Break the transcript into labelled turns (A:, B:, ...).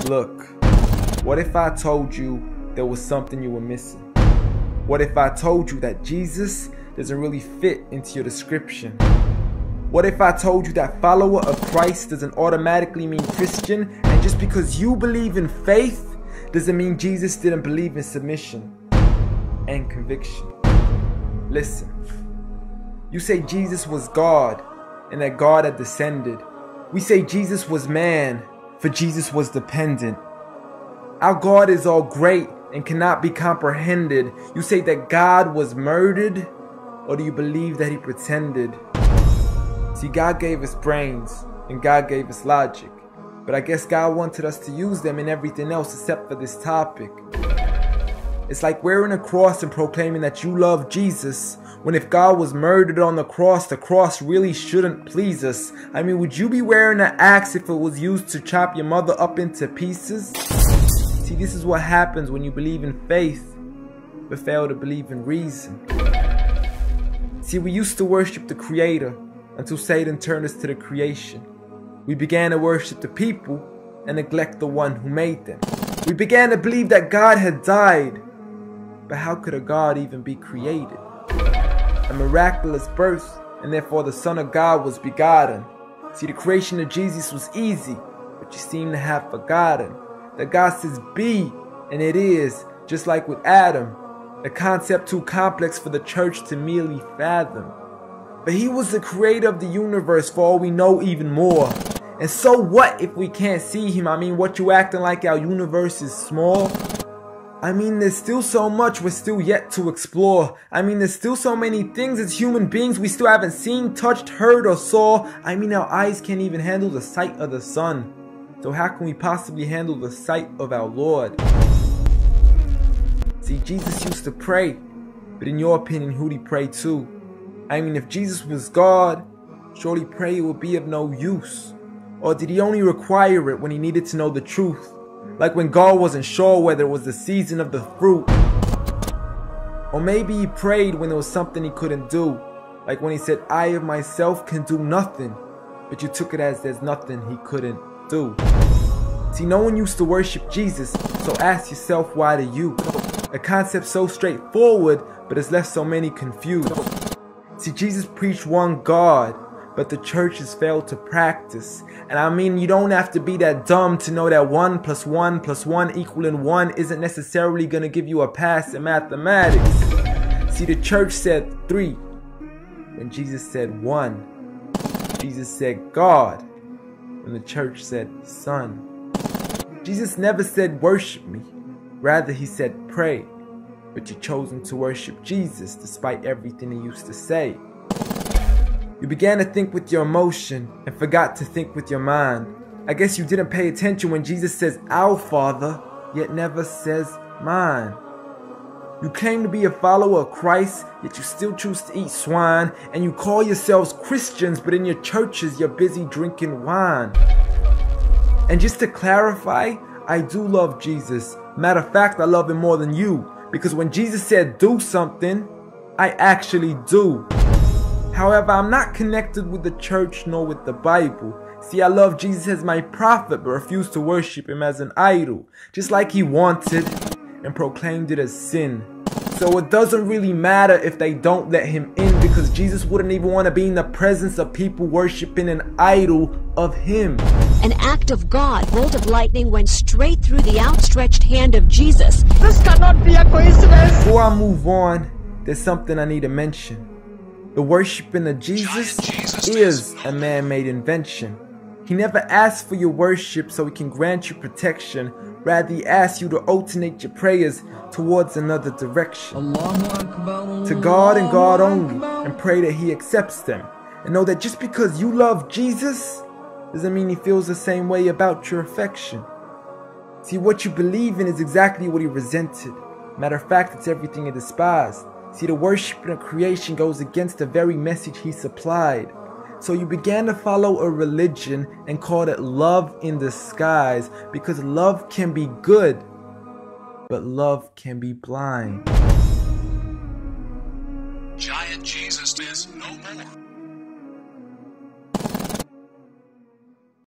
A: Look, what if I told you there was something you were missing? What if I told you that Jesus doesn't really fit into your description? What if I told you that follower of Christ doesn't automatically mean Christian, and just because you believe in faith doesn't mean Jesus didn't believe in submission and conviction? Listen, you say Jesus was God and that God had descended. We say Jesus was man, for Jesus was dependent. Our God is all great and cannot be comprehended. You say that God was murdered, or do you believe that he pretended? See, God gave us brains and God gave us logic, but I guess God wanted us to use them in everything else except for this topic. It's like wearing a cross and proclaiming that you love Jesus, when if God was murdered on the cross really shouldn't please us. I mean, would you be wearing an axe if it was used to chop your mother up into pieces? See, this is what happens when you believe in faith, but fail to believe in reason. See, we used to worship the Creator until Satan turned us to the creation. We began to worship the people and neglect the one who made them. We began to believe that God had died, but how could a God even be created? A miraculous birth, and therefore the Son of God was begotten. See, the creation of Jesus was easy, but you seem to have forgotten that God says be, and it is, just like with Adam, a concept too complex for the church to merely fathom. But he was the creator of the universe, for all we know, even more. And so what if we can't see him? I mean, what, you acting like our universe is small? I mean, there's still so much we're still yet to explore. I mean, there's still so many things as human beings we still haven't seen, touched, heard, or saw. I mean, our eyes can't even handle the sight of the sun. So how can we possibly handle the sight of our Lord? See, Jesus used to pray, but in your opinion, who'd he pray to? I mean, if Jesus was God, surely prayer would be of no use. Or did he only require it when he needed to know the truth? Like when God wasn't sure whether it was the season of the fruit. Or maybe he prayed when there was something he couldn't do. Like when he said, I of myself can do nothing. But you took it as there's nothing he couldn't do. See, no one used to worship Jesus, so ask yourself, why do you? A concept so straightforward, but has left so many confused. See, Jesus preached one God, but the church has failed to practice. And I mean, you don't have to be that dumb to know that 1 + 1 + 1 equaling 1 isn't necessarily going to give you a pass in mathematics. See, the church said 3, when Jesus said 1. Jesus said God, when the church said Son. Jesus never said worship me, rather he said pray. But you've chosen to worship Jesus despite everything he used to say. You began to think with your emotion and forgot to think with your mind. I guess you didn't pay attention when Jesus says our Father, yet never says mine. You claim to be a follower of Christ, yet you still choose to eat swine. And you call yourselves Christians, but in your churches you're busy drinking wine. And just to clarify, I do love Jesus. Matter of fact, I love him more than you. Because when Jesus said do something, I actually do. However, I'm not connected with the church nor with the Bible. See, I love Jesus as my prophet, but refuse to worship him as an idol, just like he wanted and proclaimed it as sin. So it doesn't really matter if they don't let him in, because Jesus wouldn't even want to be in the presence of people worshiping an idol of him.
B: An act of God, bolt of lightning went straight through the outstretched hand of Jesus.
C: This cannot be a coincidence.
A: Before I move on, there's something I need to mention. The worshiping of Jesus is a man-made invention. He never asked for your worship so he can grant you protection. Rather, he asks you to alternate your prayers towards another direction. To God and God only, and pray that he accepts them. And know that just because you love Jesus doesn't mean he feels the same way about your affection. See, what you believe in is exactly what he resented. Matter of fact, it's everything he despised. See, the worshiping of creation goes against the very message he supplied. So you began to follow a religion and called it love in disguise, because love can be good, but love can be blind.
D: Giant Jesus is no more.